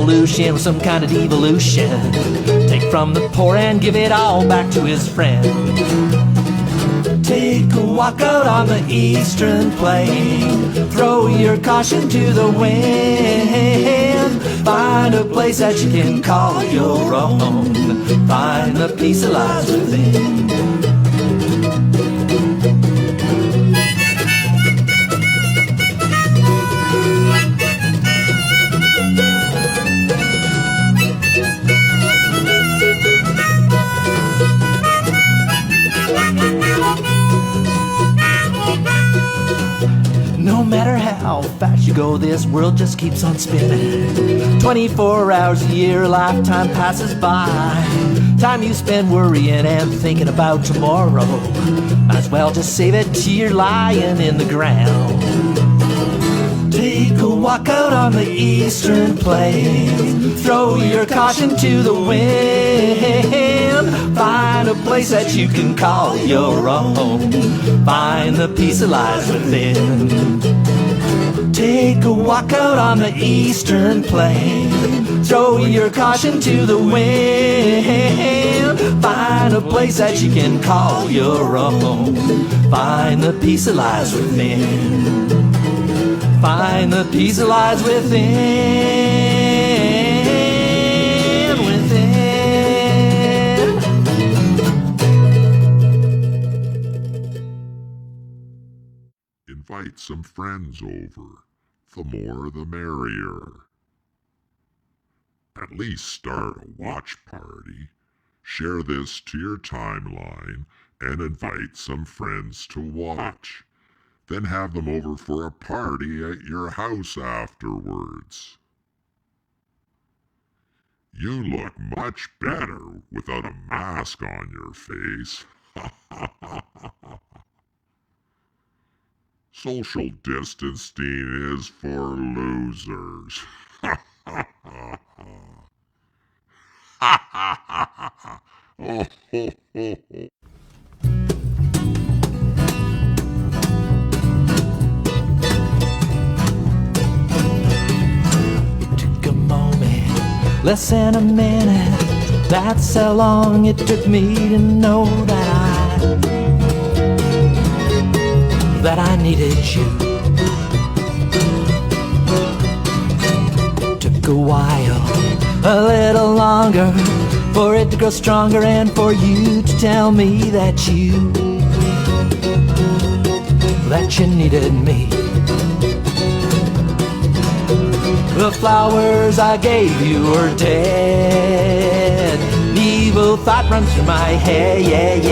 revolution with some kind of devolution. Take from the poor and give it all back to his friend. Take a walk out on the eastern plain. Throw your caution to the wind. Find a place that you can call your own. Find the peace that lies within. No matter how fast you go, this world just keeps on spinning. 24 hours a year, a lifetime passes by. Time you spend worrying and thinking about tomorrow. Might as well just save it till you're lying in the ground. Take a walk out on the eastern plain. Throw your caution to the wind. Find a place that you can call your own. Find the peace that lies within. Take a walk out on the eastern plain. Throw your caution to the wind. Find a place that you can call your own. Find the peace that lies within. Find the peace that lies within, within. Invite some friends over. The more the merrier. At least start a watch party. Share this to your timeline and invite some friends to watch. Then have them over for a party at your house afterwards. You look much better without a mask on your face. Social distancing is for losers. Oh, ho, ho, ho. Less than a minute, that's how long it took me to know that I needed you. Took a while, a little longer, for it to grow stronger and for you to tell me that you needed me. The flowers I gave you were dead. An evil thought runs through my head. Yeah.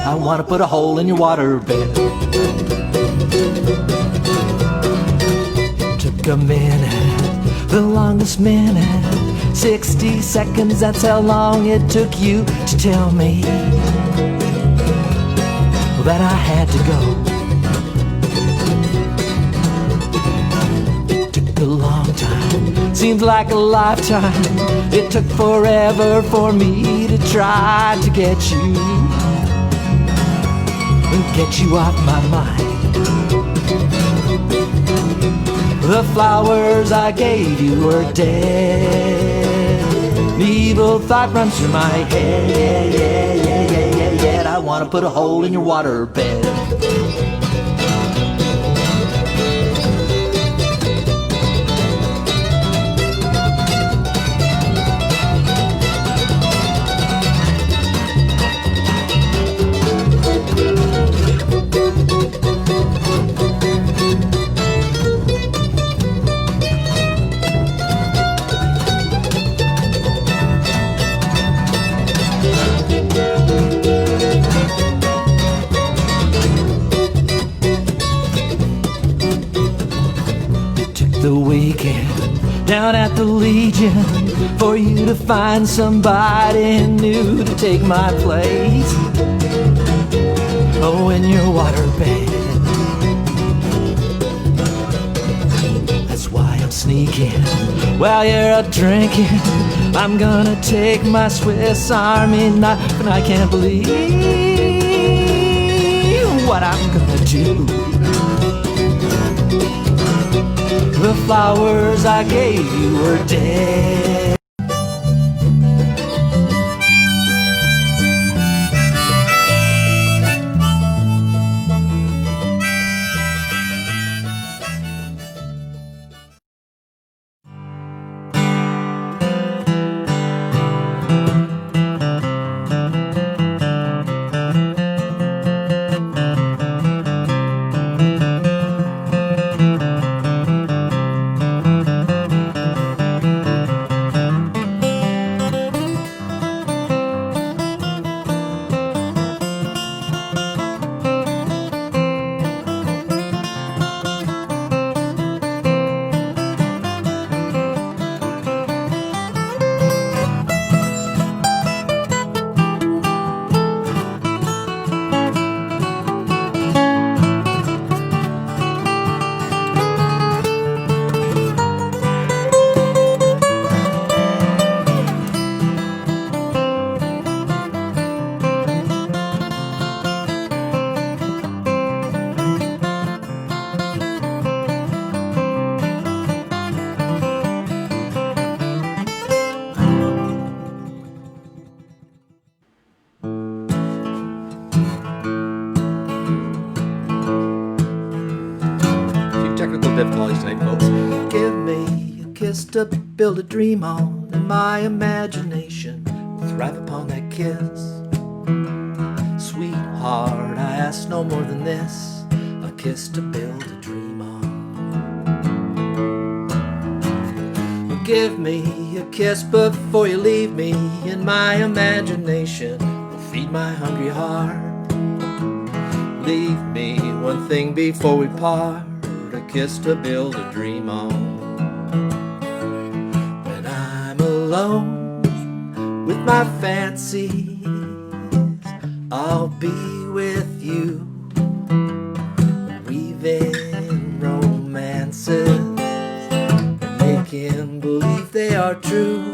I want to put a hole in your waterbed. Took a minute, the longest minute. 60 seconds, that's how long it took you to tell me that I had to go. A long time, seems like a lifetime. It took forever for me to try to get you off my mind. The flowers I gave you were dead. An evil thought runs through my head. I want to put a hole in your waterbed. The weekend down at the Legion for you to find somebody new to take my place. Oh, in your waterbed. That's why I'm sneaking while you're out drinking. I'm gonna take my Swiss Army knife, and I can't believe what I'm gonna do. the flowers I gave you were dead. Difficulties tonight, folks. Give me a kiss to build a dream on, and my imagination will thrive upon that kiss. Sweetheart, I ask no more than this, a kiss to build a dream on. Give me a kiss before you leave me, and my imagination will feed my hungry heart. Leave me one thing before we part, a kiss to build a dream on. When I'm alone with my fancies, I'll be with you, weaving romances, making believe they are true.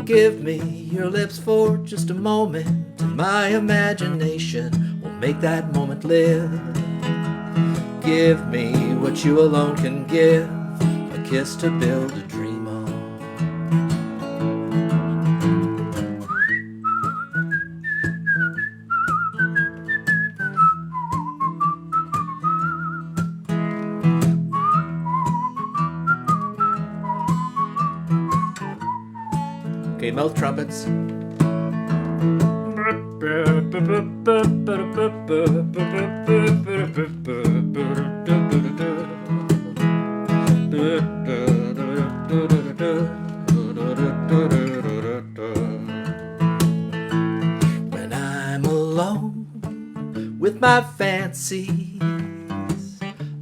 Give me your lips for just a moment, and my imagination will make that moment live. Give me what you alone can give, a kiss to build a dream on. Okay, mouth trumpets. When I'm alone with my fancies,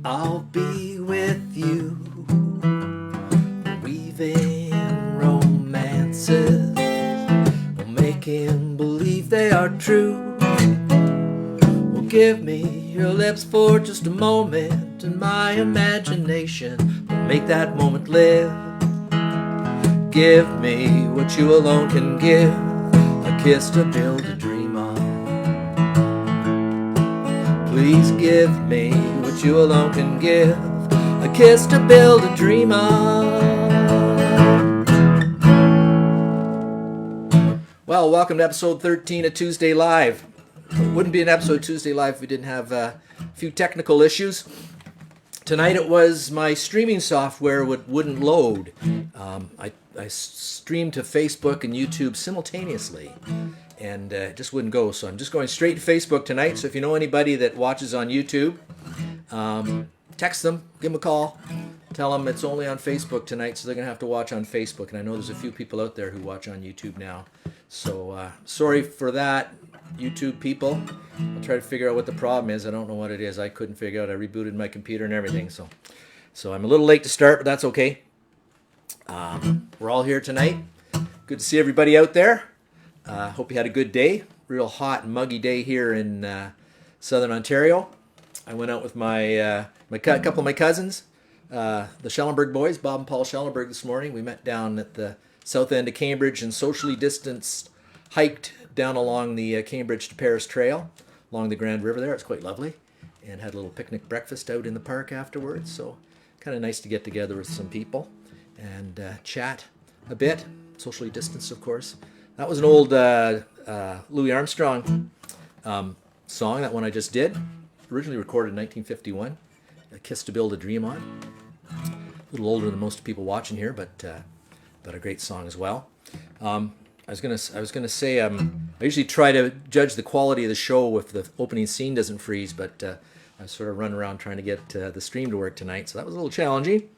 I'll be with you, weaving romances, making believe they are true. Well, give me your lips for just a moment, and my imagination will make that moment live. Give me what you alone can give, a kiss to build a dream on. Please give me what you alone can give, a kiss to build a dream on. Well, welcome to episode 13 of Tuesday Live. It wouldn't be an episode of Tuesday Live if we didn't have a few technical issues. Tonight it was my streaming software wouldn't load. I streamed to Facebook and YouTube simultaneously, and it just wouldn't go. So I'm just going straight to Facebook tonight. So if you know anybody that watches on YouTube, text them, give them a call, tell them it's only on Facebook tonight, so they're going to have to watch on Facebook. And I know there's a few people out there who watch on YouTube now. So sorry for that, YouTube people. I'll try to figure out what the problem is. I don't know what it is. I couldn't figure out. I rebooted my computer and everything. So I'm a little late to start, but that's okay. We're all here tonight. Good to see everybody out there. Hope you had a good day. Real hot and muggy day here in Southern Ontario. I went out with my couple of my cousins, the Schellenberg boys, Bob and Paul Schellenberg, this morning. We met down at the south end of Cambridge and socially distanced hiked down along the Cambridge to Paris Trail along the Grand River there. It's quite lovely, and had a little picnic breakfast out in the park afterwards. So kind of nice to get together with some people and chat a bit, socially distanced, of course. That was an old Louis Armstrong song, that one I just did. Originally recorded in 1951, A Kiss to Build a Dream On. A little older than most people watching here, but a great song as well. I was gonna say I usually try to judge the quality of the show if the opening scene doesn't freeze, but I sort of run around trying to get the stream to work tonight, so that was a little challenging.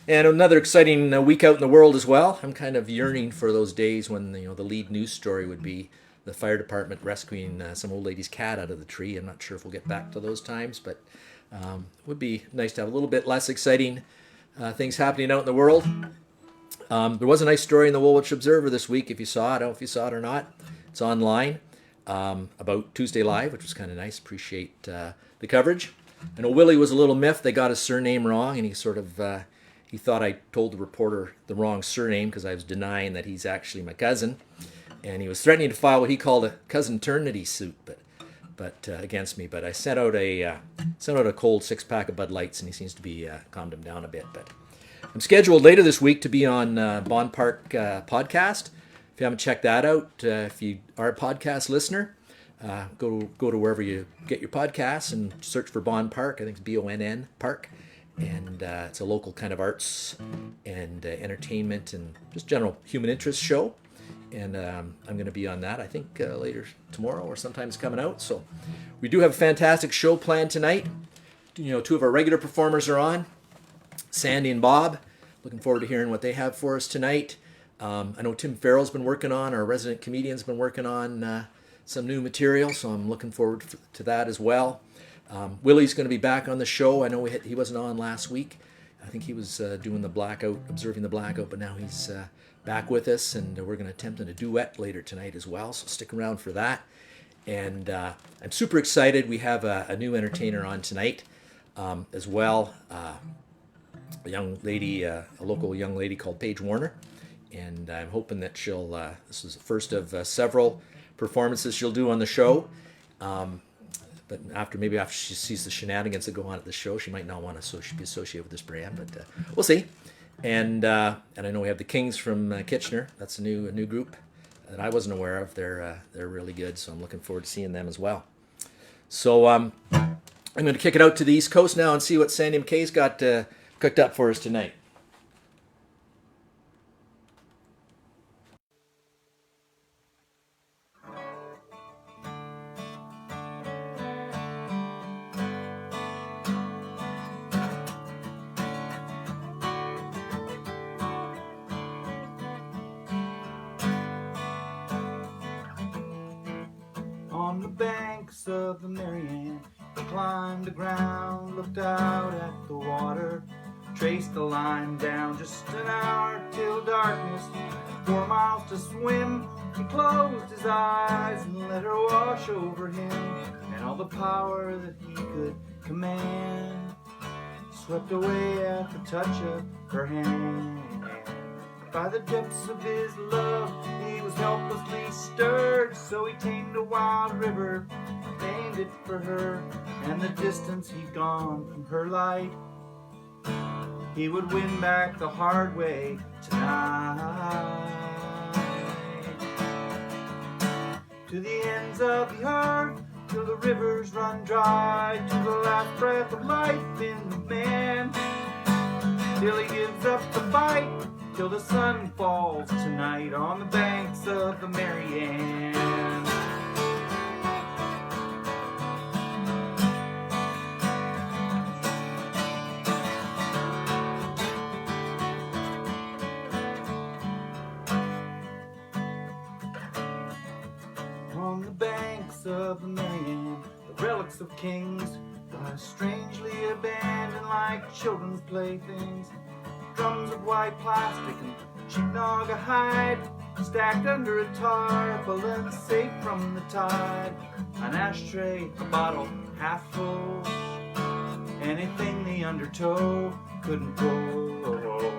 And another exciting week out in the world as well. I'm kind of yearning for those days when the lead news story would be the fire department rescuing some old lady's cat out of the tree. I'm not sure if we'll get back to those times, but it would be nice to have a little bit less exciting things happening out in the world. There was a nice story in the Woolwich Observer this week, if you saw it. I don't know if you saw it or not. It's online about Tuesday Live, which was kind of nice. Appreciate the coverage. I know Willie was a little miffed. They got his surname wrong, and he sort of he thought I told the reporter the wrong surname because I was denying that he's actually my cousin, and he was threatening to file what he called a cousin-ternity suit, but against me. But I sent out a cold 6-pack of Bud Lights, and he seems to be calmed him down a bit. But I'm scheduled later this week to be on Bond Park podcast. If you haven't checked that out, if you are a podcast listener, go to wherever you get your podcasts and search for Bond Park. I think it's BONN Park. And it's a local kind of arts and entertainment and just general human interest show. And I'm going to be on that, I think, later tomorrow or sometimes coming out. So we do have a fantastic show planned tonight. Two of our regular performers are on, Sandy and Bob. Looking forward to hearing what they have for us tonight. I know Tim Farrell's been working on, our resident comedian's been working on some new material, so I'm looking forward to that as well. Willie's going to be back on the show. I know he wasn't on last week. I think he was doing the blackout, observing the blackout, but now he's back with us, and we're going to attempt a duet later tonight as well, so stick around for that. And I'm super excited. We have a new entertainer on tonight as well, a young lady, a local young lady called Paige Warner, and I'm hoping that she'll, this is the first of several performances she'll do on the show. But after she sees the shenanigans that go on at the show, she might not want to be associated with this brand, but we'll see. And I know we have the Kings from Kitchener. That's a new group that I wasn't aware of. They're really good, so I'm looking forward to seeing them as well. So I'm going to kick it out to the East Coast now and see what Sandy Mackay's got cooked up for us tonight. On the banks of the Marianne, I climbed the ground, looked out at the water, traced the line down just an hour till darkness, 4 miles to swim. He closed his eyes and let her wash over him, and all the power that he could command swept away at the touch of her hand. By the depths of his love, he was helplessly stirred, so he tamed a wild river, named it for her, and the distance he'd gone from her light, he would win back the hard way tonight. To the ends of the earth, till the rivers run dry, to the last breath of life in the man, till he gives up the fight, till the sun falls tonight on the banks of the Marianne. On the banks of the Marianne, the relics of kings lie strangely abandoned like children's playthings. Drums of white plastic and cheap naga hide, stacked under a tarpaulin safe from the tide. An ashtray, a bottle half full, anything the undertow couldn't pull.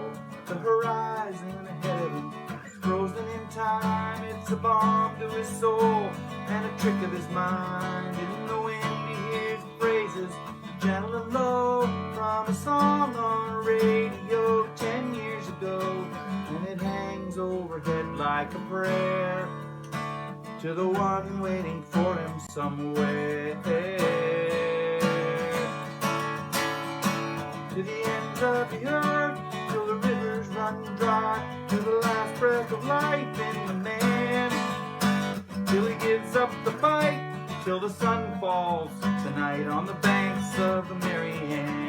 The horizon ahead of him, frozen in time, it's a bomb to his soul and a trick of his mind. In the wind he hears phrases, gentle and low, from a song on a hangs overhead like a prayer to the one waiting for him somewhere. To the ends of the earth, till the rivers run dry, to the last breath of life in the man, till he gives up the fight, till the sun falls tonight on the banks of the Marianne.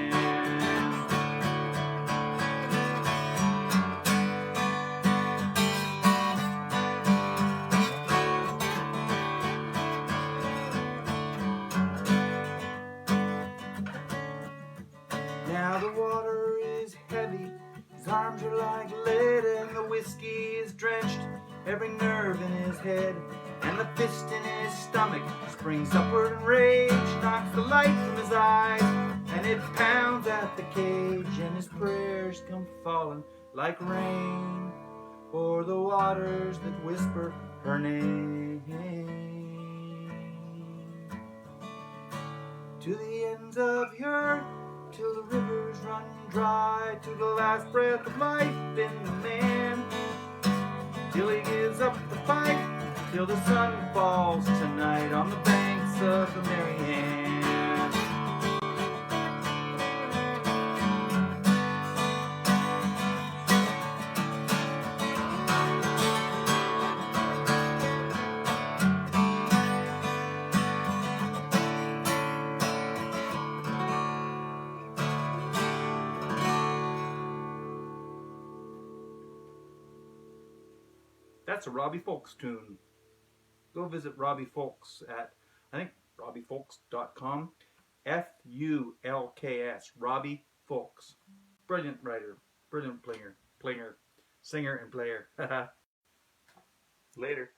Now the water is heavy, his arms are like lead, and the whiskey is drenched every nerve in his head, and the fist in his stomach springs upward in rage, knocks the light from his eyes, and it pounds at the cage, and his prayers come falling like rain o'er the waters that whisper her name. To the ends of the earth, till the rivers run dry, to the last breath of life in the man, till he gives up the fight, till the sun falls tonight on the banks of the Marianne. That's a Robbie Folks tune. Go visit Robbie Folks at, I think, robbiefolks.com. F-U-L-K-S. Robbie Folks. Brilliant writer. Brilliant singer and player. Later.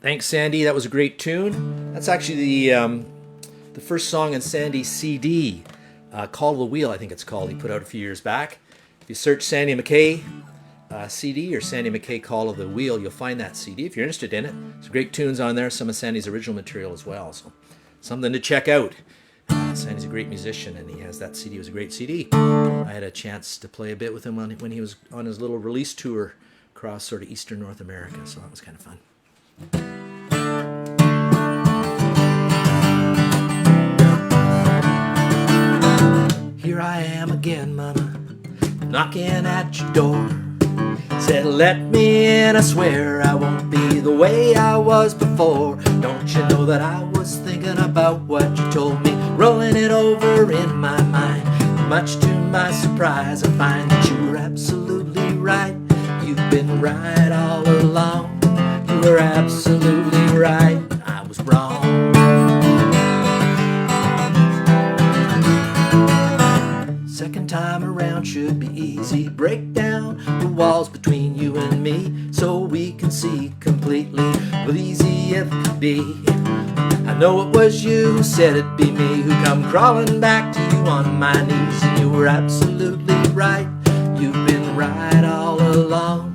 Thanks, Sandy. That was a great tune. That's actually the first song in Sandy's CD, Call of the Wheel, I think it's called. He put out a few years back. If you search Sandy Mackay CD or Sandy Mackay Call of the Wheel, you'll find that CD if you're interested in it. Some great tunes on there, some of Sandy's original material as well. So something to check out. Sandy's a great musician, and he has that CD. It was a great CD. I had a chance to play a bit with him when he was on his little release tour across sort of Eastern North America, so that was kind of fun. Here I am again, mama, knocking at your door. Said let me in, I swear I won't be the way I was before. Don't you know that I was thinking about what you told me, rolling it over in my mind. Much to my surprise, I find that you were absolutely right. You've been right all along. You were absolutely right. I was wrong. Second time around should be easy. Break down the walls between you and me so we can see completely. Well, easy if it could be. I know it was you who said it'd be me who come crawling back to you on my knees. And you were absolutely right. You've been right all along.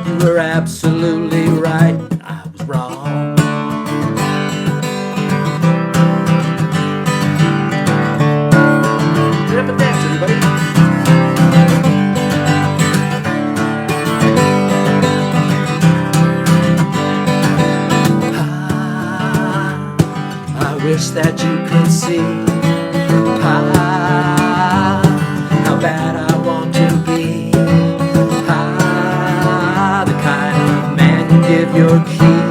You were absolutely right. I was wrong. Get up and dance, everybody. I wish that you could see how bad I want to be. The kind of man you give your key.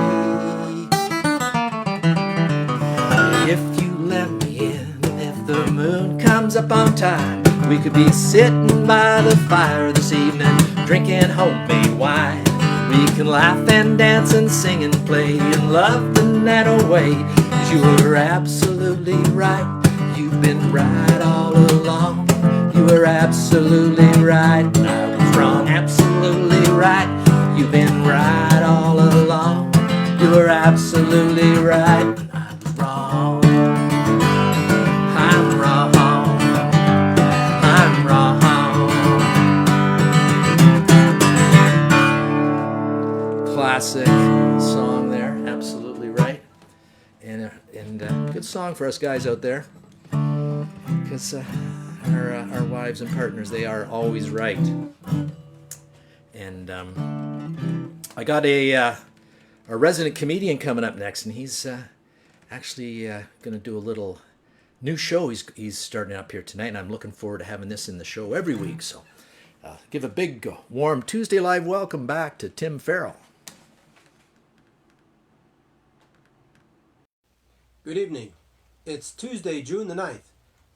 If you let me in, if the moon comes up on time, we could be sitting by the fire this evening, drinking homemade wine. We can laugh and dance and sing and play and love the night away. 'Cause you were absolutely right. You've been right all along. You were absolutely right. I was wrong. Absolutely right. You've been right all along. You were absolutely right. I was wrong. I'm wrong. I'm wrong. Classic song there. Absolutely right. And good song for us guys out there. Because our wives wives and partners, they are always right. And I got a resident comedian coming up next, and he's actually going to do a little new show. He's starting up here tonight, and I'm looking forward to having this in the show every week. So give a big, warm Tuesday Live welcome back to Tim Farrell. Good evening. It's Tuesday, June the 9th,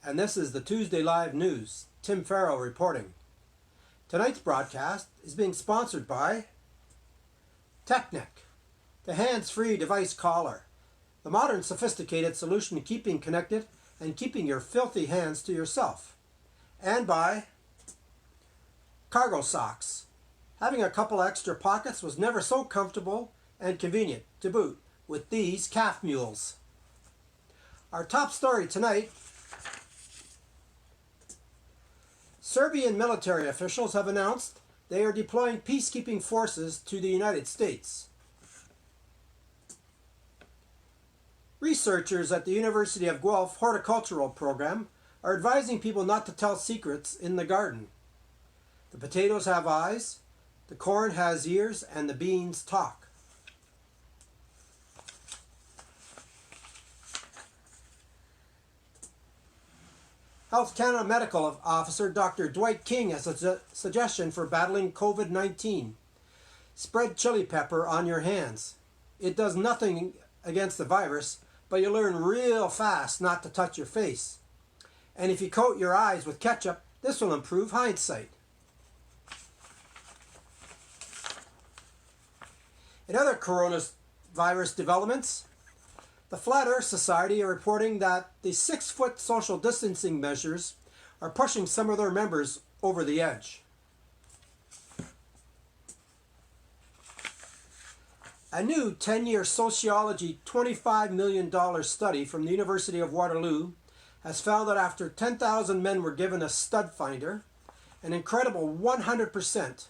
and this is the Tuesday Live News. Tim Farrell reporting. Tonight's broadcast is being sponsored by TechNeck, the hands-free device collar, the modern sophisticated solution to keeping connected and keeping your filthy hands to yourself, and by cargo socks. Having a couple extra pockets was never so comfortable and convenient to boot with these calf mules. Our top story tonight: Serbian military officials have announced they are deploying peacekeeping forces to the United States. Researchers at the University of Guelph horticultural program are advising people not to tell secrets in the garden. The potatoes have eyes, the corn has ears, and the beans talk. Health Canada Medical Officer Dr. Dwight King has a suggestion for battling COVID-19. Spread chili pepper on your hands. It does nothing against the virus, but you learn real fast not to touch your face. And if you coat your eyes with ketchup, this will improve hindsight. In other coronavirus developments, the Flat Earth Society are reporting that the 6-foot social distancing measures are pushing some of their members over the edge. A new 10-year sociology $25 million study from the University of Waterloo has found that after 10,000 men were given a stud finder, an incredible 100%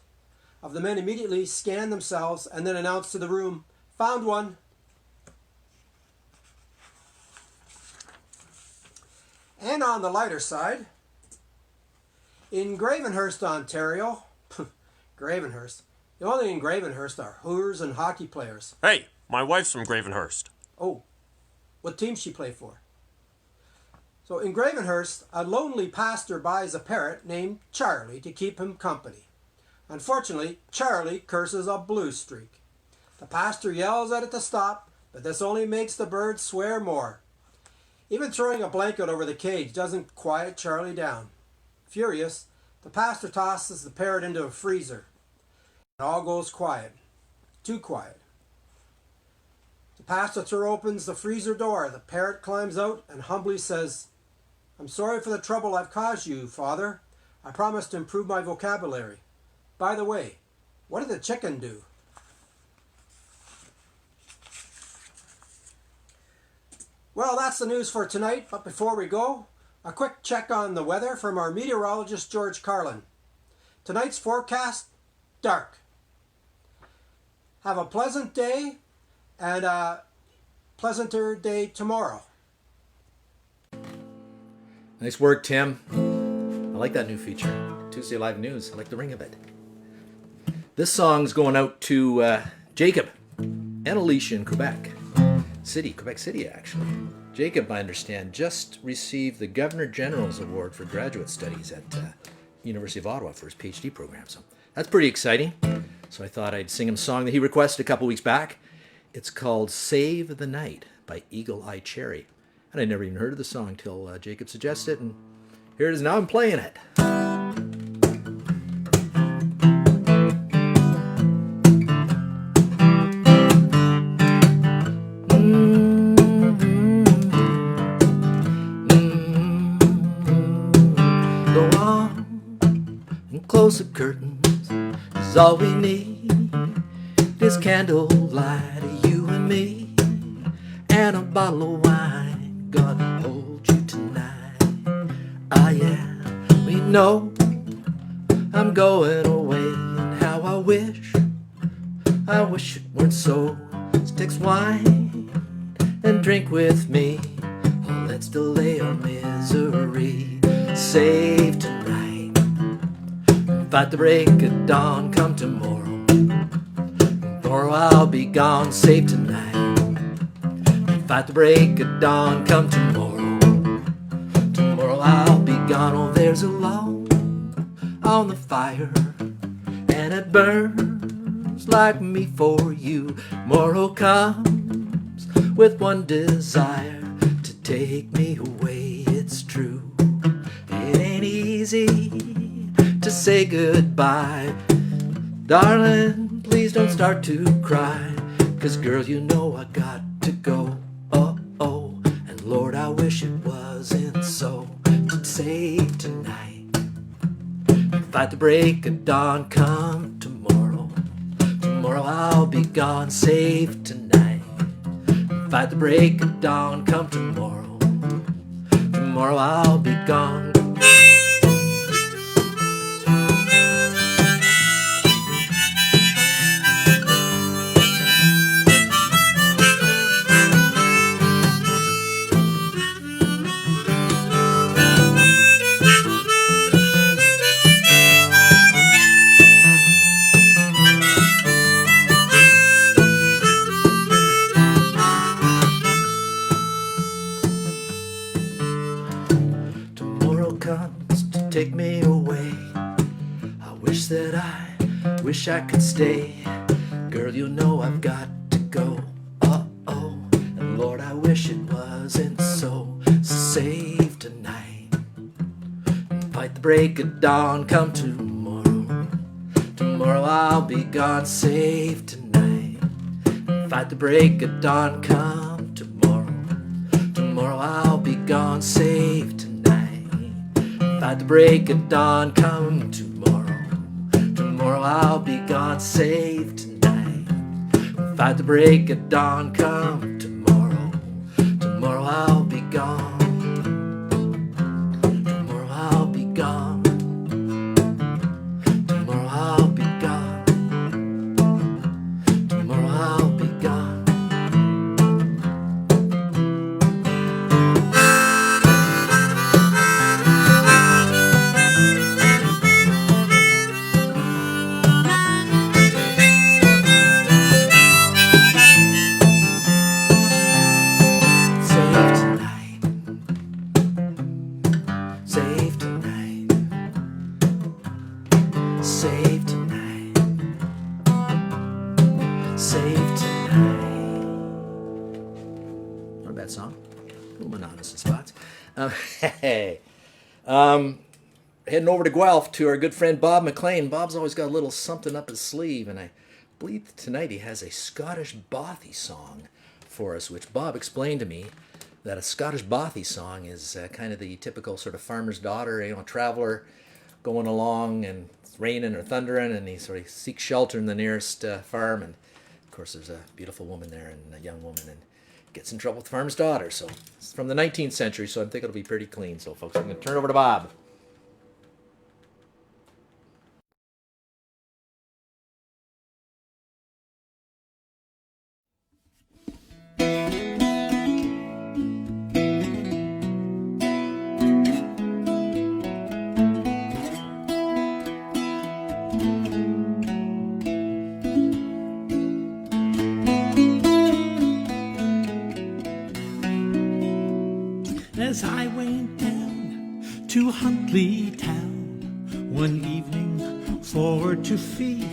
of the men immediately scanned themselves and then announced to the room, "Found one." And on the lighter side, in Gravenhurst, Ontario, Gravenhurst, the only thing in Gravenhurst are hookers and hockey players. Hey, my wife's from Gravenhurst. Oh, what team she play for? So in Gravenhurst, a lonely pastor buys a parrot named Charlie to keep him company. Unfortunately, Charlie curses a blue streak. The pastor yells at it to stop, but this only makes the bird swear more. Even throwing a blanket over the cage doesn't quiet Charlie down. Furious, the pastor tosses the parrot into a freezer. It all goes quiet. Too quiet. The pastor opens the freezer door. The parrot climbs out and humbly says, "I'm sorry for the trouble I've caused you, Father. I promise to improve my vocabulary. By the way, what did the chicken do?" Well, that's the news for tonight, but before we go, a quick check on the weather from our meteorologist George Carlin. Tonight's forecast, dark. Have a pleasant day and a pleasanter day tomorrow. Nice work, Tim. I like that new feature, Tuesday Live News. I like the ring of it. This song's going out to Jacob and Alicia in Quebec City, actually. Jacob, I understand, just received the Governor General's Award for Graduate Studies at University of Ottawa for his PhD program. So that's pretty exciting. So I thought I'd sing him a song that he requested a couple weeks back. It's called Save the Night by Eagle Eye Cherry. And I never even heard of the song till Jacob suggested it, and here it is. Now I'm playing it. Go on and close the curtains, 'cause all we need is candlelight, you and me, and a bottle of wine. Gonna hold you tonight. Ah yeah, we know I'm going away, and how I wish it weren't so. So take some wine and drink with me. Oh, let's delay our misery. Save tonight. Fight the break of dawn, come tomorrow. Tomorrow I'll be gone, save tonight. Fight the break of dawn, come tomorrow. Tomorrow I'll be gone. Oh, there's a log on the fire, and it burns like me for you. Tomorrow comes with one desire, to take me away. It's true, it ain't easy to say goodbye. Darling, please don't start to cry, 'cause girl, you know I got to go. Oh, oh, and Lord, I wish it wasn't so. To save tonight, fight the break of dawn, come tomorrow. Tomorrow I'll be gone, save tonight. Fight the break of dawn, come tomorrow. Tomorrow I'll be gone. Take me away. I wish I could stay. Girl, you know I've got to go. Oh, and Lord, I wish it wasn't so. Save tonight, fight the break of dawn, come tomorrow. Tomorrow I'll be gone, save tonight. Fight the break of dawn, come tomorrow. Tomorrow I'll be gone, save tonight. Fight the break of dawn, come tomorrow. Tomorrow I'll be gone, save tonight. Fight the break of dawn, come tomorrow. Tomorrow I'll be gone. Tomorrow I'll be gone. Tomorrow I'll be gone. Tomorrow I'll be gone. Heading over to Guelph to our good friend Bob MacLean. Bob's always got a little something up his sleeve, and I believe tonight he has a Scottish bothy song for us, which Bob explained to me that a Scottish bothy song is kind of the typical sort of farmer's daughter, traveler going along, and it's raining or thundering, and he sort of seeks shelter in the nearest farm, and of course there's a beautiful woman there, and a young woman, and gets in trouble with the farmer's daughter. So it's from the 19th century, so I think it'll be pretty clean. So folks, I'm going to turn it over to Bob. As I went down to Huntley town one evening for to feed,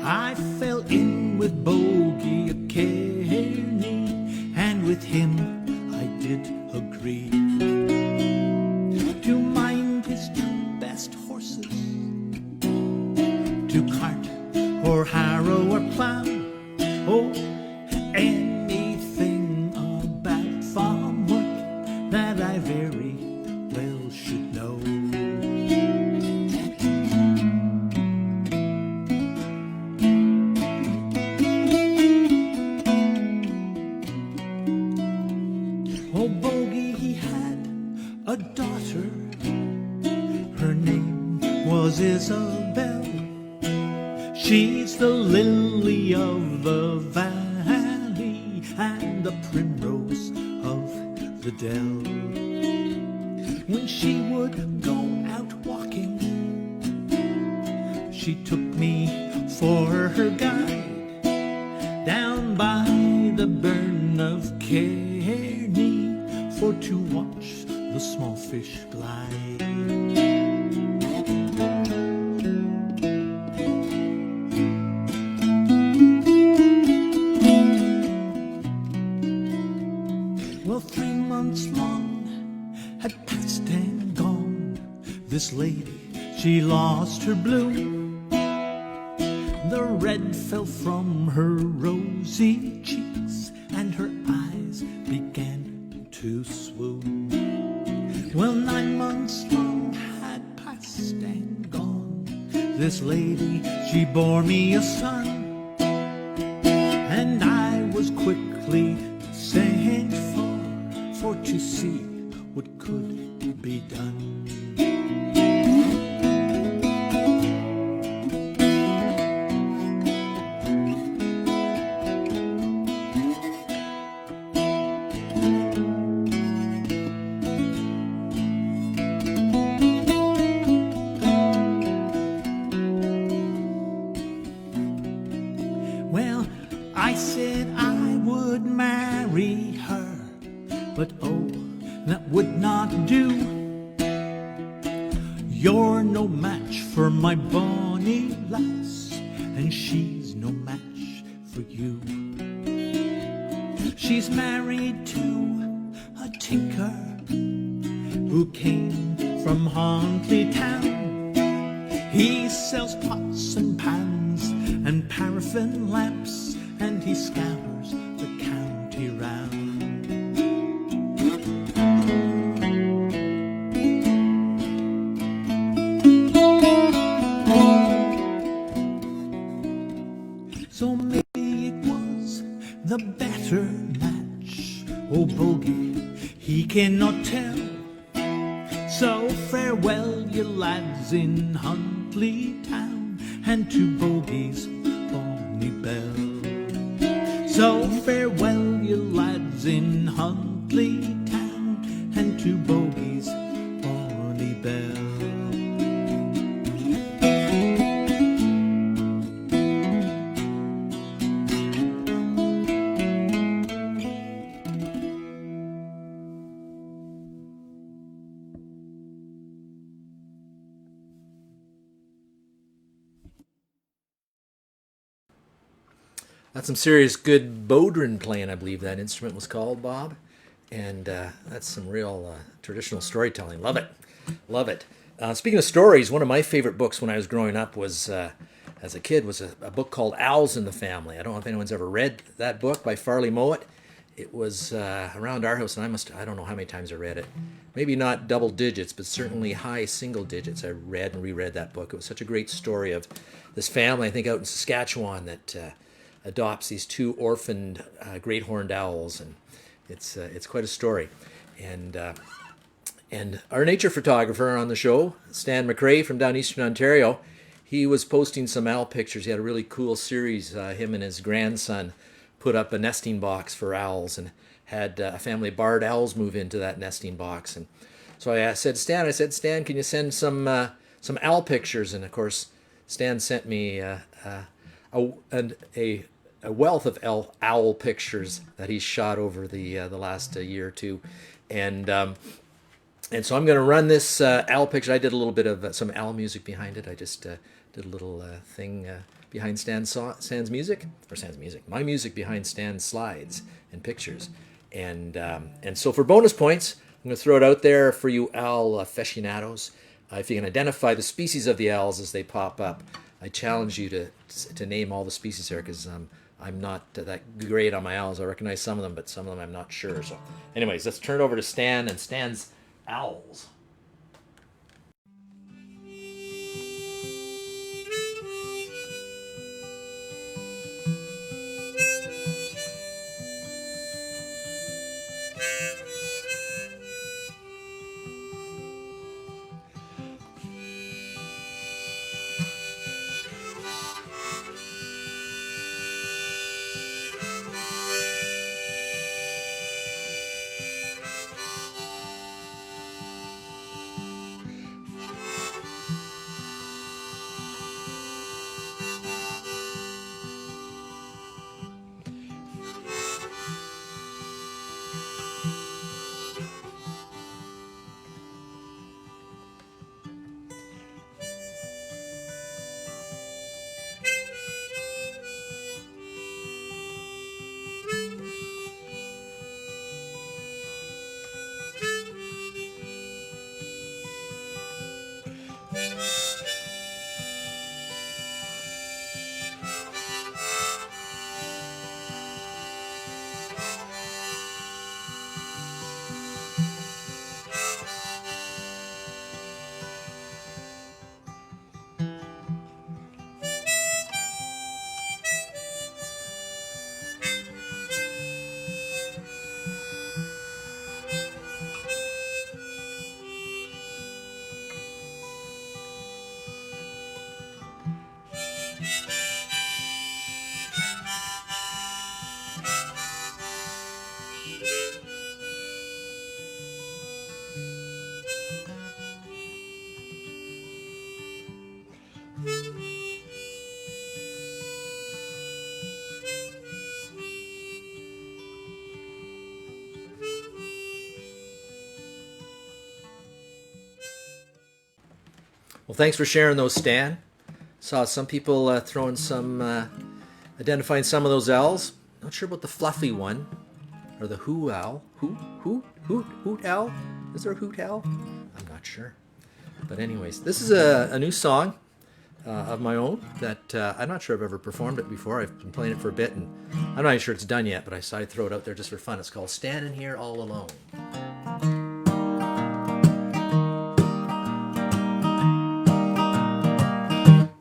I fell in with Bogie a Kearney, and with him I did agree to mind his two best horses, to cart or harrow or plough, oh, anything about farm work that I very well should know. Oh, Bogie, he had a daughter, her name was Isabel. She's the lily of the valley and the primrose of the dell. When she would go out walking, she took me for her guide down by the burn of Kearney for to watch the small fish glide. Well, 3 months long had passed and gone. This lady, she lost her bloom. The red fell from her rosy cheeks, and her eyes began to swoon. Well, 9 months long had passed and gone. This lady, she bore me a son, and I was quickly sent for to see what could be done. Well, I said I would marry her, but oh, that would not do. You're no match for my bonny lass, and she's no match for you. She's married to a tinker who came from Huntley town. He sells pots and pans and paraffin lamps, and he scours the county round. So maybe it was the better match. Oh, Bogey, he cannot tell. So farewell, you lads in Huntley town, and to Bogey's bonny bell. So farewell, you lads in Huntley town, and to Bogey's bonny bell. That's some serious good bodhran playing, I believe that instrument was called, Bob. And that's some real traditional storytelling. Love it. Love it. Speaking of stories, one of my favorite books when I was growing up was, as a kid, was a book called Owls in the Family. I don't know if anyone's ever read that book by Farley Mowat. It was around our house, and I don't know how many times I read it. Maybe not double digits, but certainly high single digits. I read and reread that book. It was such a great story of this family, I think, out in Saskatchewan that adopts these 2 orphaned great horned owls, and it's quite a story. And our nature photographer on the show, Stan McRae from down eastern Ontario, he was posting some owl pictures. He had a really cool series. Him and his grandson put up a nesting box for owls and had a family of barred owls move into that nesting box. And so I said, Stan, can you send some owl pictures? And of course, Stan sent me a wealth of owl pictures that he's shot over the last year or two, and so I'm going to run this owl picture. I did a little bit of some owl music behind it. I just did a little thing behind Stan's music, my music behind Stan's slides and pictures, and so for bonus points, I'm going to throw it out there for you owl aficionados. If you can identify the species of the owls as they pop up, I challenge you to name all the species here, because I'm not that great on my owls. I recognize some of them, but some of them I'm not sure. So anyways, let's turn it over to Stan and Stan's owls. Well, thanks for sharing those, Stan. Saw some people throwing some, identifying some of those L's. Not sure about the fluffy one, or the hoo owl. Hoot owl? Is there a hoot owl? I'm not sure. But anyways, this is a new song of my own that I'm not sure I've ever performed it before. I've been playing it for a bit, and I'm not even sure it's done yet, but I decided to throw it out there just for fun. It's called Standing Here All Alone.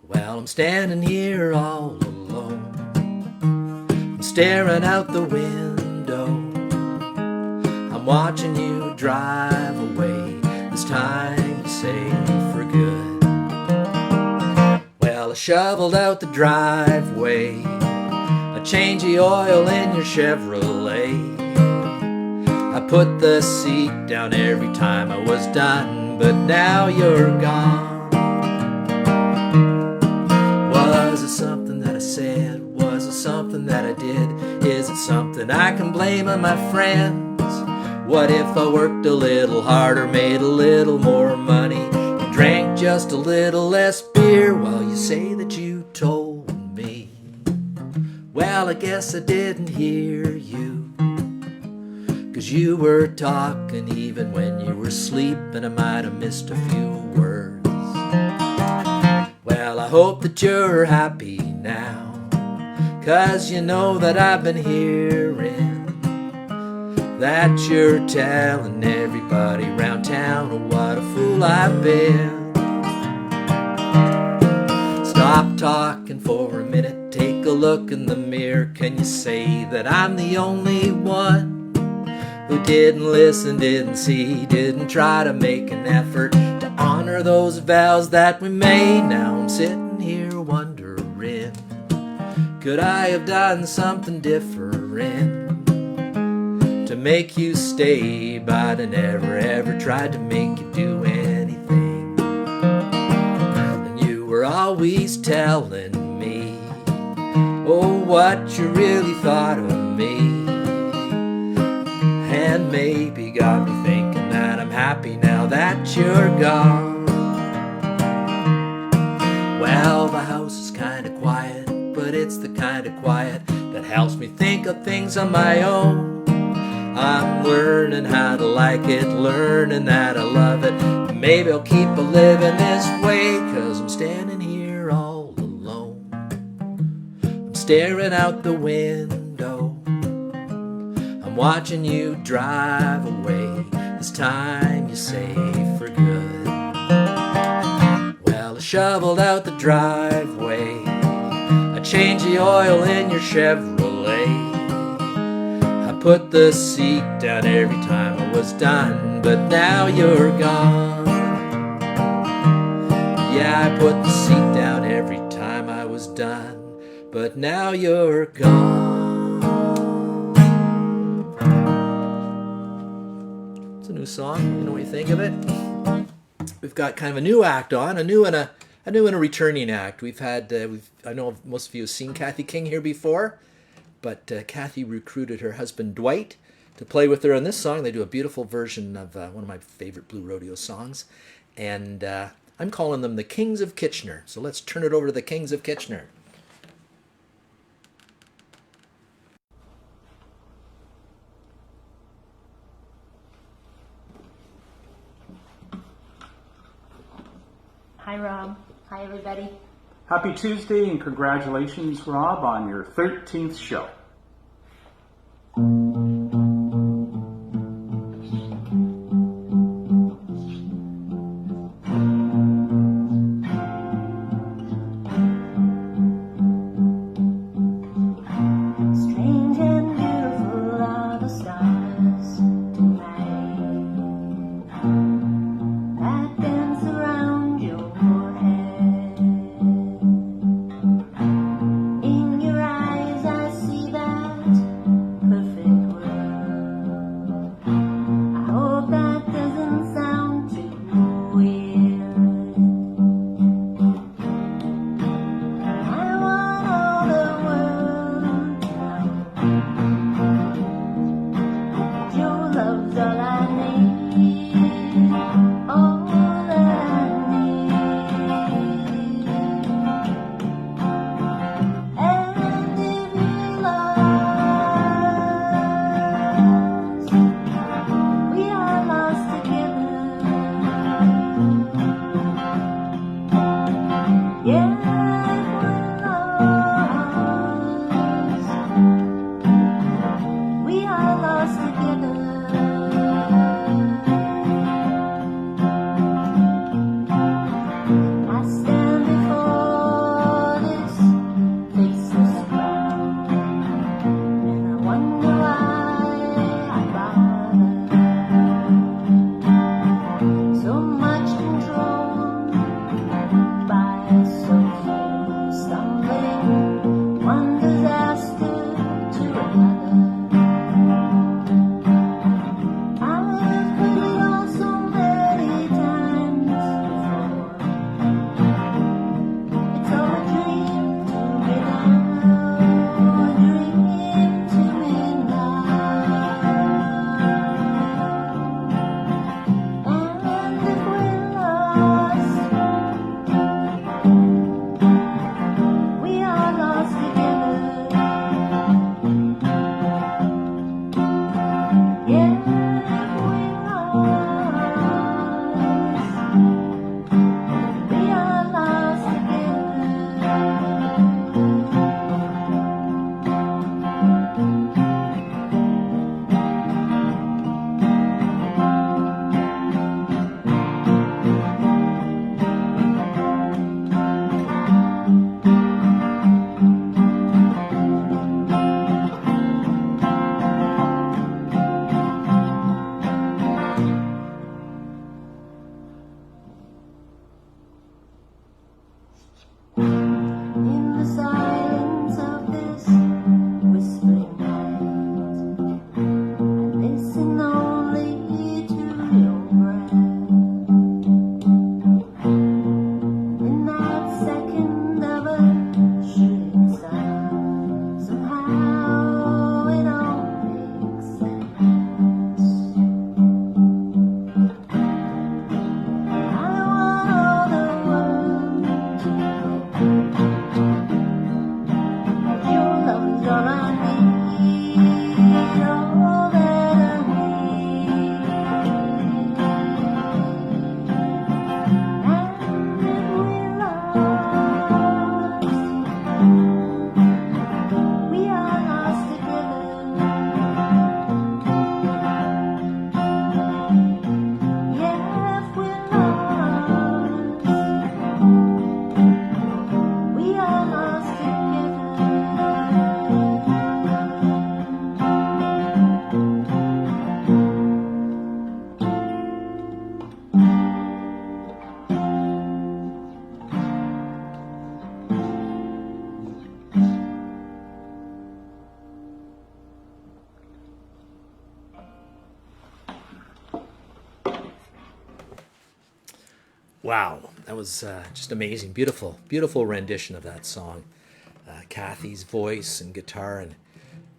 Well, I'm standing here all alone. I'm staring out the window. I'm watching you drive away. This time you say for good. Well, I shoveled out the driveway. I changed the oil in your Chevrolet. I put the seat down every time I was done, but now you're gone. Was it something that I said? Was it something that I did? Is it something I can blame on my friends? What if I worked a little harder, made a little more money, and drank just a little less beer? Well, you say that you told me. Well, I guess I didn't hear you, 'cause you were talking even when you were sleeping. I might have missed a few words. Well, I hope that you're happy now, 'cause you know that I've been hearing that you're telling everybody round town, oh, what a fool I've been. Stop talking for a minute, take a look in the mirror. Can you say that I'm the only one who didn't listen, didn't see, didn't try to make an effort to honor those vows that we made? Now I'm sitting here wondering, could I have done something different to make you stay, but I never ever tried to make you do anything. And you were always telling me, oh, what you really thought of me, and maybe got me thinking that I'm happy now that you're gone. Well, the house is kinda quiet, but it's the kind of quiet that helps me think of things on my own. I'm learning how to like it, learning that I love it. Maybe I'll keep a living this way, 'cause I'm standing here all alone. I'm staring out the window. I'm watching you drive away. This time you say for good. Well, I shoveled out the driveway. I changed the oil in your Chevrolet. Put the seat down every time I was done, but now you're gone. Yeah, I put the seat down every time I was done, but now you're gone. It's a new song. You know what you think of it? We've got kind of a new act on, a new and a returning act. We've had, I know most of you have seen Kathy King here before. But Kathy recruited her husband Dwight to play with her on this song. They do a beautiful version of one of my favorite Blue Rodeo songs. And I'm calling them the Kings of Kitchener. So let's turn it over to the Kings of Kitchener. Hi, Rob. Hi, everybody. Happy Tuesday and congratulations, Rob, on your 13th show. Strange and beautiful are the stars tonight that dance around your head. In your eyes I see the Wow, that was just amazing. Beautiful, beautiful rendition of that song. Kathy's voice and guitar, and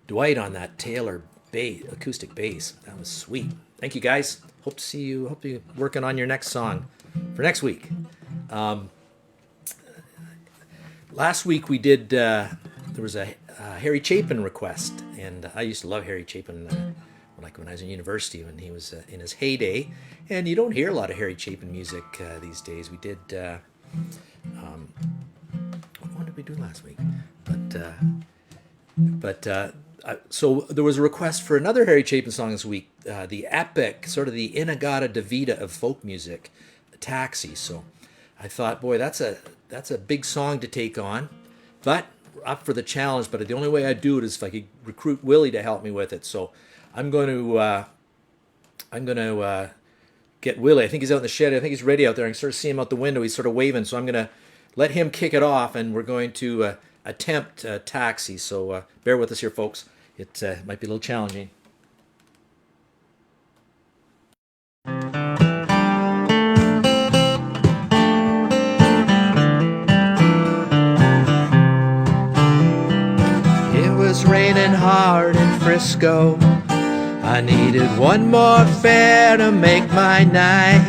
Dwight on that Taylor bass, acoustic bass. That was sweet. Thank you, guys. Hope to see you. Hope you're working on your next song for next week. Last week we did. There was a Harry Chapin request, and I used to love Harry Chapin. Like when I was in university, when he was in his heyday, and you don't hear a lot of Harry Chapin music these days. We did. What did we do last week? So there was a request for another Harry Chapin song this week, the epic, sort of the Inagata-Davida of folk music, Taxi. So I thought, boy, that's a big song to take on, but up for the challenge. But the only way I'd do it is if I could recruit Willie to help me with it. So I'm going to get Willie. I think he's out in the shed. I think he's ready out there. I can sort of see him out the window. He's sort of waving. So I'm going to let him kick it off, and we're going to attempt Taxi. So bear with us here, folks. It might be a little challenging. It was raining hard in Frisco. I needed one more fare to make my night.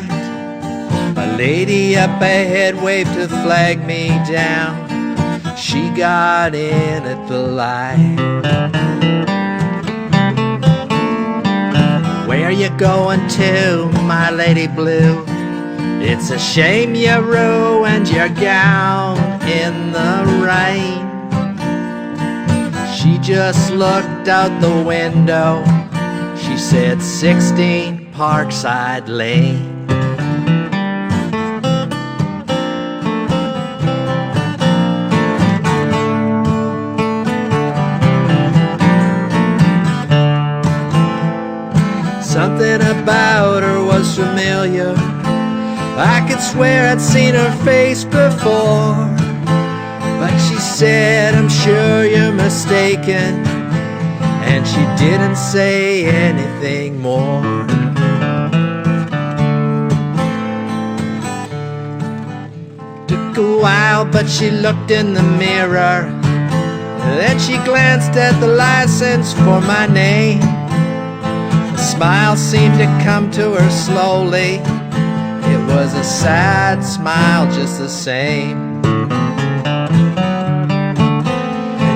A lady up ahead waved to flag me down. She got in at the light. Where you going to, my lady blue? It's a shame you ruined your gown in the rain. She just looked out the window. She said 16 Parkside Lane. Something about her was familiar. I could swear I'd seen her face before. But she said, I'm sure you're mistaken. And she didn't say anything more. Took a while, but she looked in the mirror. Then she glanced at the license for my name. A smile seemed to come to her slowly. It was a sad smile just the same.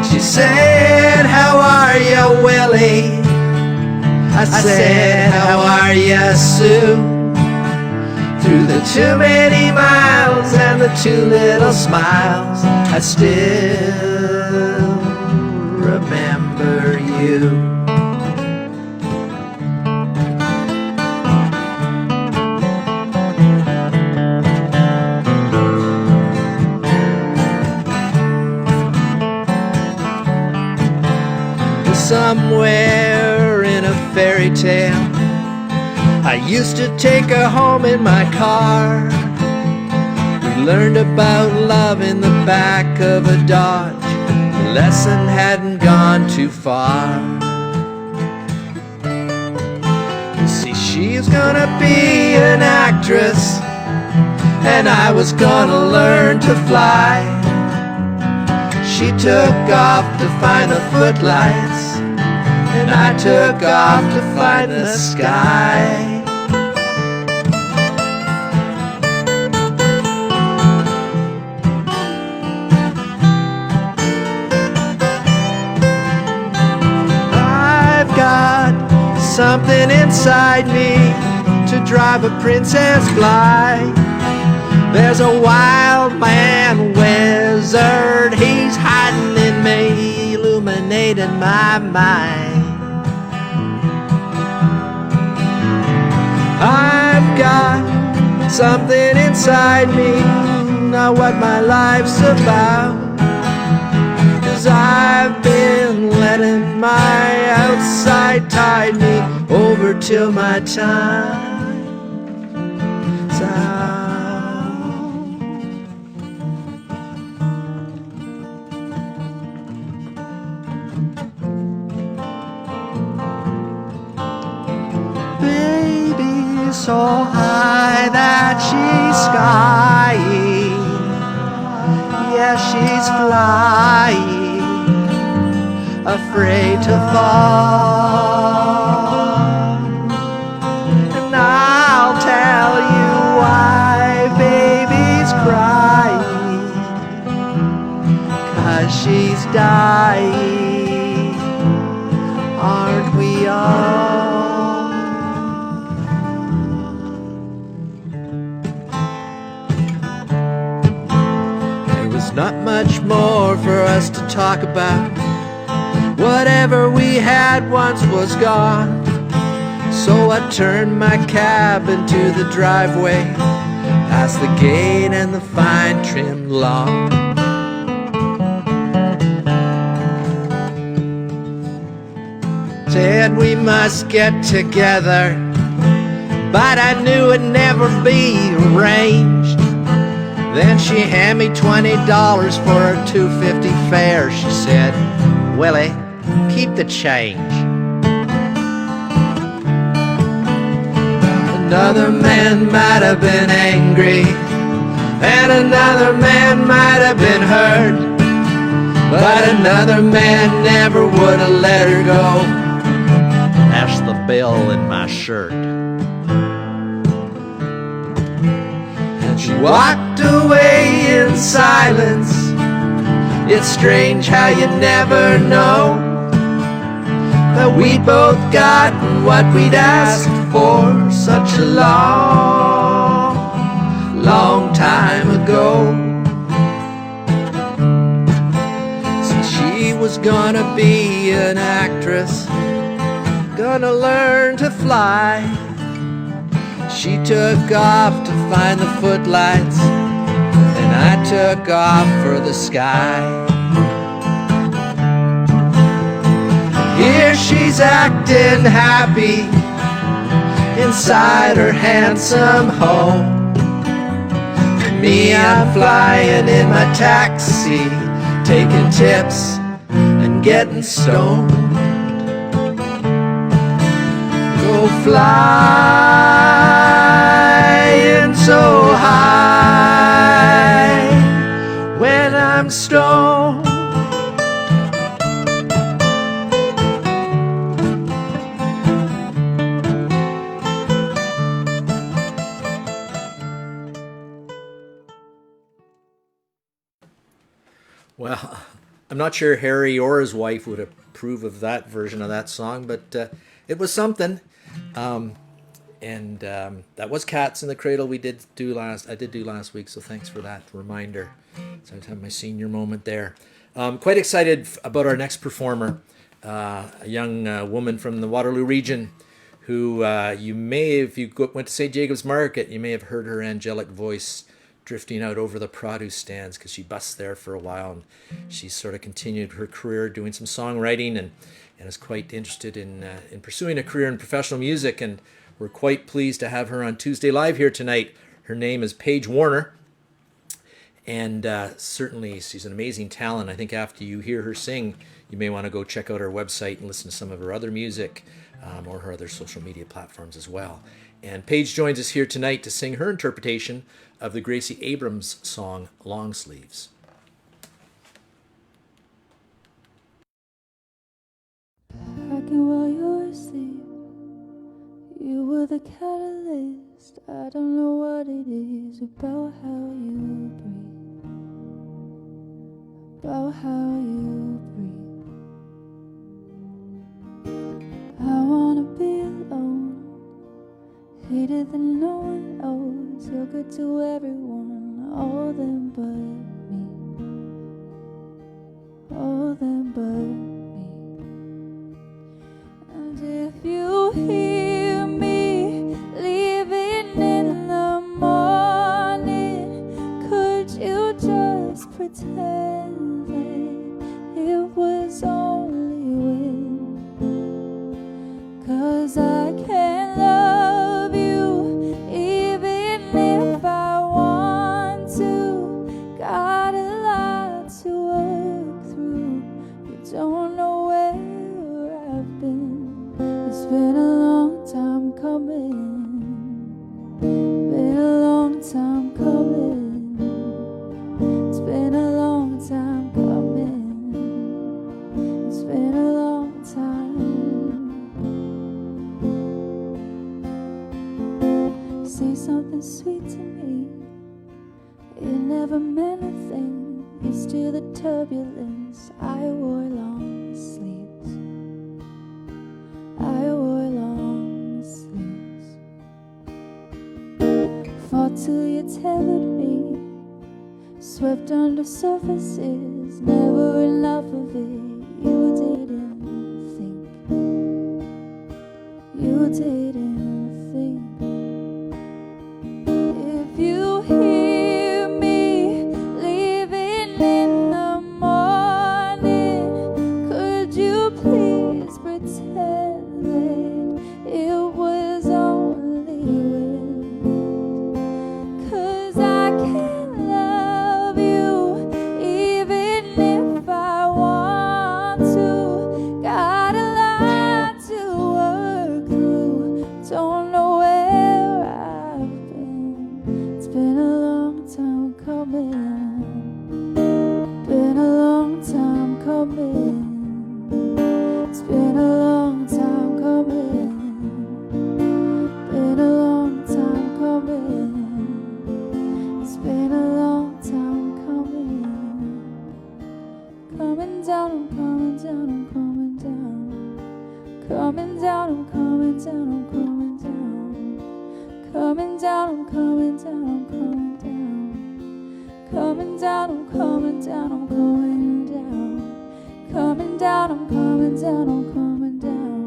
She said, how are you, Willie? I said, how are you, Sue? Through the too many miles and the too little smiles, I still remember you. Somewhere in a fairy tale, I used to take her home in my car. We learned about love in the back of a Dodge. The lesson hadn't gone too far. You see, she was gonna be an actress, and I was gonna learn to fly. She took off to find the footlights, and I took off to find the sky. I've got something inside me to drive a princess fly. There's a wild man wizard, he's hiding in me, illuminating my mind. I've got something inside me, not what my life's about. 'Cause I've been letting my outside tide me over till my time's out. So high that but she's skying. Yeah, she's flying, afraid to fall. And I'll tell you why baby's crying, 'cause she's dying, aren't we all? There was not much more for us to talk about. Whatever we had once was gone. So I turned my cab into the driveway, past the gate and the fine trimmed lawn. Said we must get together, but I knew it'd never be arranged. Then she handed me $20 for her $2.50 fare. She said, "Willie, keep the change." Another man might have been angry, and another man might have been hurt, but another man never would have let her go. That's the bill in my shirt. And she walked away in silence. It's strange how you never know that we both gotten what we'd asked for such a long, long time ago. See, she was gonna be an actress, gonna learn to fly. She took off to find the footlights, and I took off for the sky. Here she's acting happy inside her handsome home. Me, I'm flying in my taxi, taking tips and getting stoned. Go flying so high when I'm stoned. Well, I'm not sure Harry or his wife would approve of that version of that song, but it was something. That was Cats in the Cradle I did do last week, so thanks for that reminder. So I had my senior moment there. Quite excited about our next performer, a young woman from the Waterloo region who you may, if you went to St. Jacob's Market, you may have heard her angelic voice drifting out over the produce stands because she busts there for a while, and she's sort of continued her career doing some songwriting and is quite interested in pursuing a career in professional music, and we're quite pleased to have her on Tuesday Live here tonight. Her name is Paige Warner, and certainly she's an amazing talent. I think after you hear her sing, you may want to go check out her website and listen to some of her other music or her other social media platforms as well. And Paige joins us here tonight to sing her interpretation of the Gracie Abrams song, Long Sleeves. Packing while you're asleep, you were the catalyst. I don't know what it is about how you breathe, about how you breathe. I wanna be alone, hated that no one knows. You're good to everyone, all them but me, all them but me. And if you hear me leaving in the morning, could you just pretend that it was only wind? 'Cause I can't love you even if I want to. Got a lot to work through. You don't know where I've been. It's been a long time coming, been a long never meant a thing. Used to the turbulence. I wore long sleeves. I wore long sleeves. Fought till you tethered me. Swept under surfaces. Never enough of it. You didn't think. You didn't think. If you hear me leaving in the morning, could you please pretend that it was only wind? 'Cause I can't love you even if I want to. Got a lot to work through. Don't know where I've been. It's been a long time coming. Been a long time coming. It's been a long time coming. Been a long time coming. It's been a long time coming. Coming down, I'm coming down, I'm coming down. Coming down, I'm coming down, I'm coming down. Coming down, I'm coming down, I'm coming down. Coming down, I'm coming down, I'm coming down. Coming down, I'm coming down, I'm coming down.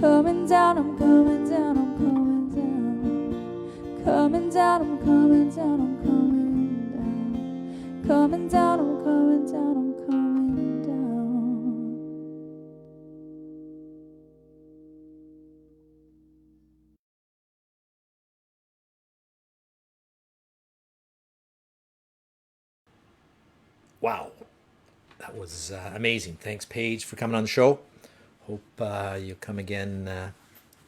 Coming down, I'm coming down, I'm coming down. Coming down, I'm coming down, I'm coming down. Coming down, I'm coming down, I'm coming down. Wow, that was amazing. Thanks, Paige, for coming on the show. Hope you'll come again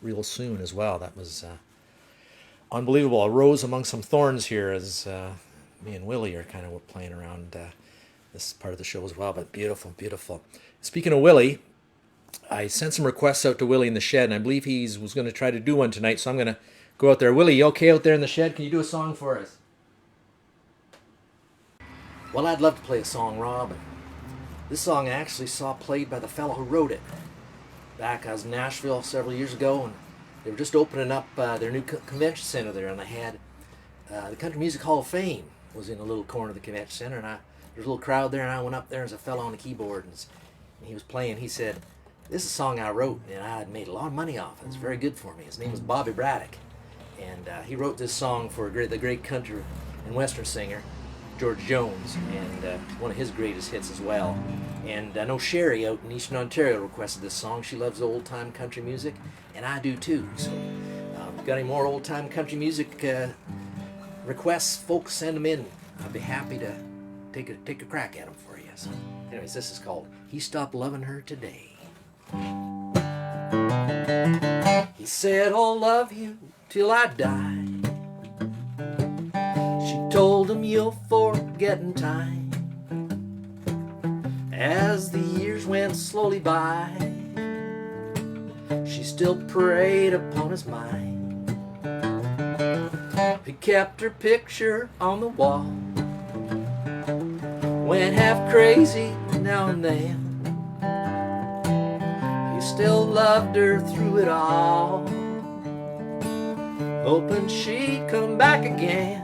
real soon as well. That was unbelievable. A rose among some thorns here as me and Willie are kind of playing around this part of the show as well, but beautiful, beautiful. Speaking of Willie, I sent some requests out to Willie in the shed, and I believe he was going to try to do one tonight, so I'm going to go out there. Willie, you okay out there in the shed? Can you do a song for us? Well, I'd love to play a song, Rob. This song I actually saw played by the fellow who wrote it. Back, I was in Nashville several years ago, and they were just opening up their new convention center there, and they had the Country Music Hall of Fame was in a little corner of the convention center, and there was a little crowd there, and I went up there, and there's a fellow on the keyboard, and he was playing. He said, "This is a song I wrote, and I had made a lot of money off it. It's very good for me." His name was Bobby Braddock, and he wrote this song for the great country and western singer George Jones, and one of his greatest hits as well. And I know Sherry out in Eastern Ontario requested this song. She loves old-time country music, and I do too. So if you've got any more old-time country music requests, folks, send them in. I'd be happy to take a crack at them for you. So anyways, this is called He Stopped Loving Her Today. He said, "I'll love you till I die." She told him, "You'll forget in time." As the years went slowly by, she still preyed upon his mind. He kept her picture on the wall, went half crazy now and then. He still loved her through it all, hoping she'd come back again.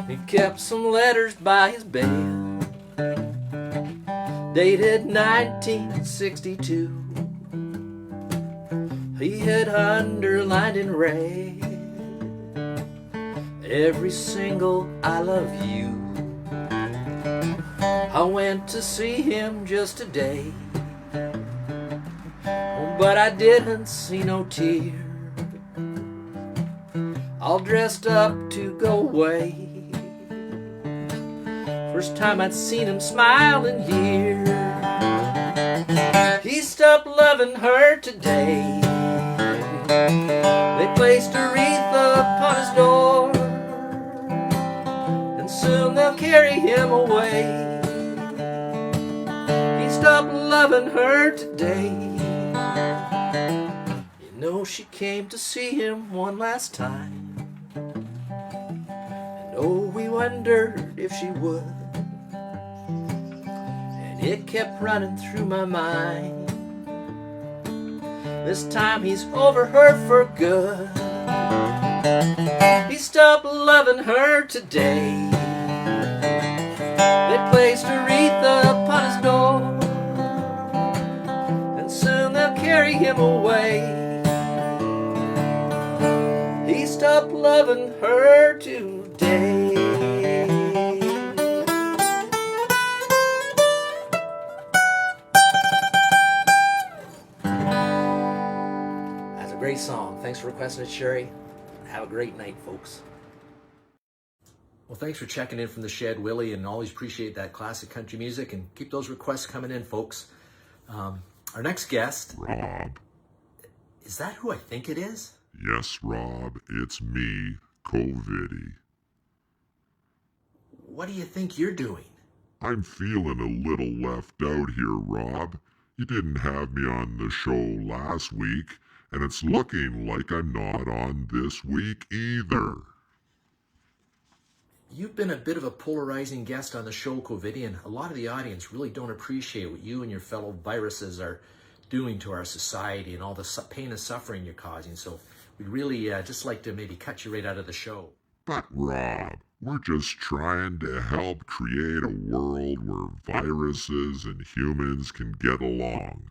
He kept some letters by his bed, dated 1962. He had underlined in red every single "I love you." I went to see him just today, but I didn't see no tear. All dressed up to go away. First time I'd seen him smile in years. He stopped loving her today. They placed a wreath upon his door, and soon they'll carry him away. He stopped loving her today. You know, she came to see him one last time, and Oh, we wondered if she would. And it kept running through my mind. This time he's over her for good. He stopped loving her today. They placed a wreath upon his door, and soon they'll carry him away. He stopped loving her today. That's a great song. Thanks for requesting it, Sherry. Have a great night, folks. Well, thanks for checking in from the shed, Willie, and always appreciate that classic country music, and keep those requests coming in, folks. Our next guest... Rob. Is that who I think it is? Yes, Rob, it's me, CoViddy. What do you think you're doing? I'm feeling a little left out here, Rob. You didn't have me on the show last week, and it's looking like I'm not on this week either. You've been a bit of a polarizing guest on the show, CoViddy, and a lot of the audience really don't appreciate what you and your fellow viruses are doing to our society and all the pain and suffering you're causing. So we'd really just like to maybe cut you right out of the show. But Rob, we're just trying to help create a world where viruses and humans can get along.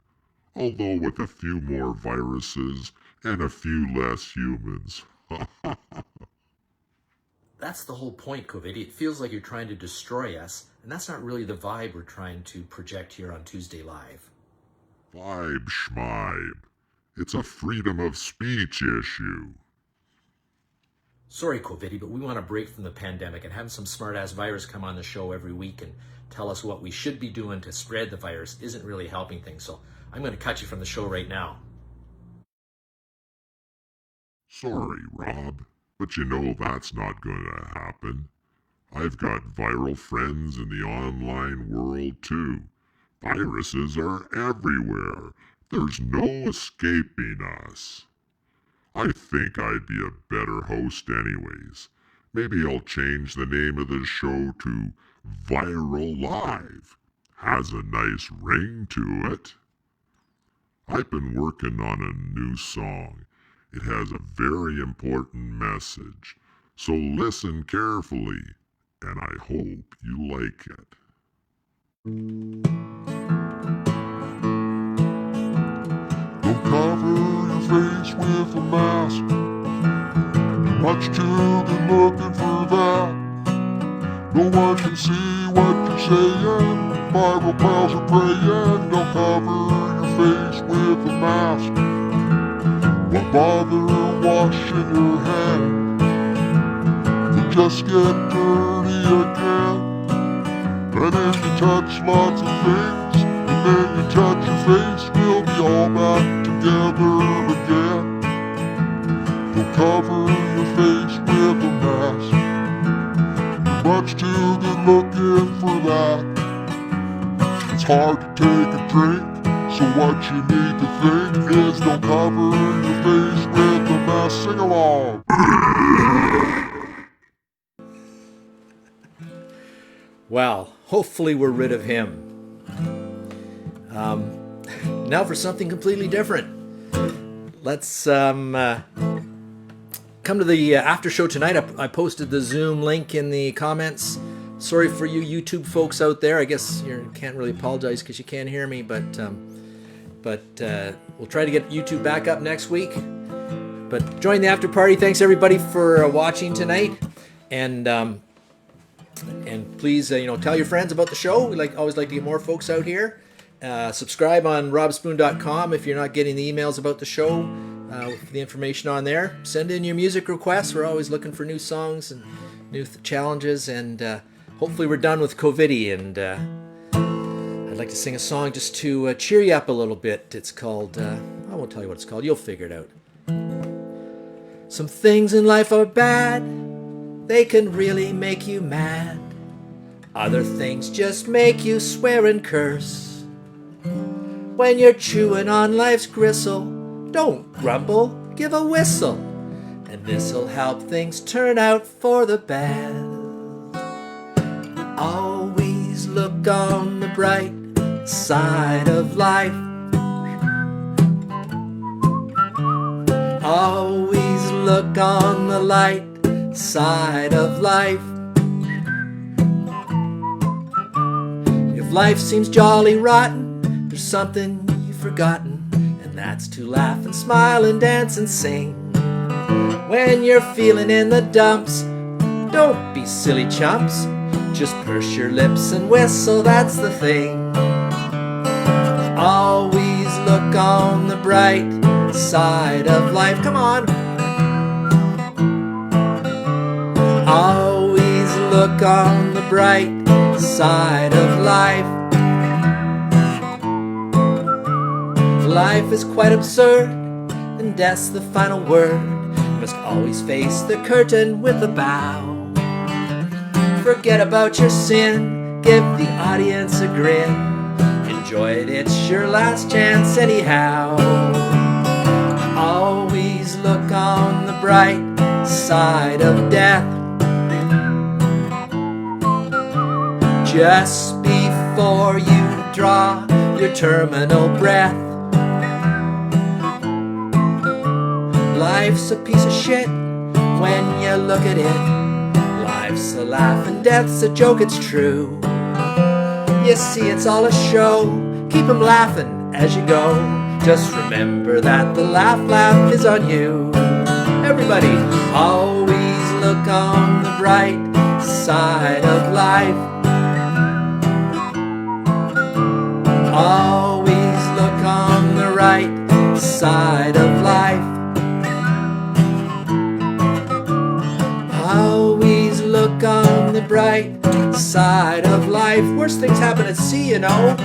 Although with a few more viruses and a few less humans. That's the whole point, CoViddy. It feels like you're trying to destroy us, and that's not really the vibe we're trying to project here on Tuesday Live. Vibe schmibe. It's a freedom of speech issue. Sorry, CoViddy, but we want to break from the pandemic, and having some smart-ass virus come on the show every week and tell us what we should be doing to spread the virus isn't really helping things, so I'm going to cut you from the show right now. Sorry, Rob, but you know that's not going to happen. I've got viral friends in the online world too. Viruses are everywhere. There's no escaping us. I think I'd be a better host anyways. Maybe I'll change the name of the show to Viral Live. Has a nice ring to it. I've been working on a new song. It has a very important message. So listen carefully, and I hope you like it. Don't cover your face with a mask. You're much too good looking for that. No one can see what you're saying. Viral pals are praying. Don't cover your face with a mask. Why bother washing your hands? You just get dirty again. And then you touch lots of things, and then you touch your face, we'll be all back together again. Don't cover your face with a mask. You're much too good looking for that. It's hard to take a drink, so what you need to think is don't cover your face with a mask. Sing along. Well, hopefully we're rid of him. Now for something completely different. Let's come to the after show tonight. I posted the Zoom link in the comments. Sorry for you YouTube folks out there. I guess you can't really apologize because you can't hear me, but we'll try to get YouTube back up next week. But join the after party. Thanks everybody for watching tonight, and please tell your friends about the show. We always like to get more folks out here. Subscribe on robspoon.com if you're not getting the emails about the show. With the information on there. Send in your music requests. We're always looking for new songs and new challenges, and hopefully we're done with CoViddy, and I'd like to sing a song just to cheer you up a little bit. It's called, I won't tell you what it's called, you'll figure it out. Some things in life are bad, they can really make you mad. Other things just make you swear and curse. When you're chewing on life's gristle, don't grumble, give a whistle, and this'll help things turn out for the best. Always look on the bright side of life. Always look on the light side of life. If life seems jolly rotten, there's something you've forgotten, and that's to laugh and smile and dance and sing. When you're feeling in the dumps, don't be silly chumps. Just purse your lips and whistle, that's the thing. Always look on the bright side of life. Come on. Always look on the bright side of life. Life is quite absurd, and death's the final word. You must always face the curtain with a bow. Forget about your sin, give the audience a grin. Enjoy it, it's your last chance anyhow. Always look on the bright side of death. Just before you draw your terminal breath. Life's a piece of shit when you look at it. Life's a laugh and death's a joke, it's true. You see, it's all a show. Keep 'em laughing as you go. Just remember that the laugh is on you. Everybody, always look on the bright side of life. Always look on the right side of life. Always look on the bright side of life. Worst things happen at sea, you know.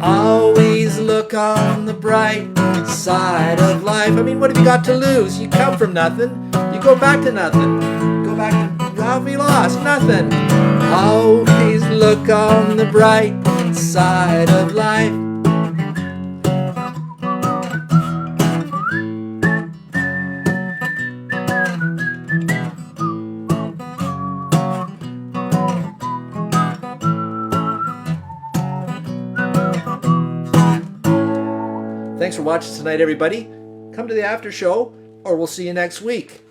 Always look on the bright side of life. I mean, what have you got to lose? You come from nothing. You go back to nothing. Go back to, how have you lost? Nothing. Always look on the bright side of life. Thanks for watching tonight, everybody. Come to the after show, or we'll see you next week.